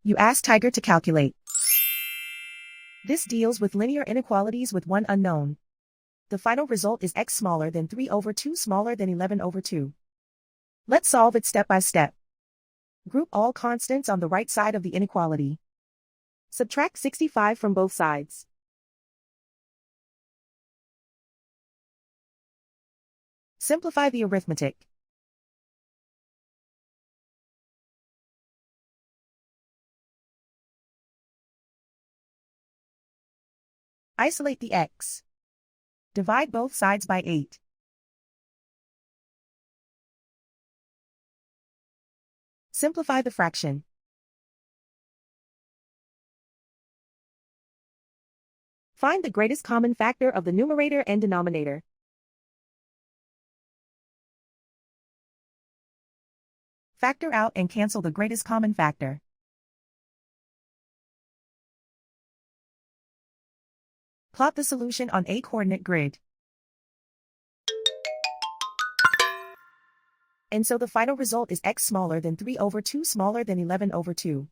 You ask Tiger to calculate. This deals with linear inequalities with one unknown. The final result is x smaller than 3 over 2 smaller than 11 over 2. Let's solve it step by step. Group all constants on the right side of the inequality. Subtract 65 from both sides. Simplify the arithmetic. Isolate the x. Divide both sides by 8. Simplify the fraction. Find the greatest common factor of the numerator and denominator. Factor out and cancel the greatest common factor. Plot the solution on a coordinate grid. And so the final result is x smaller than 3 over 2 smaller than 11 over 2.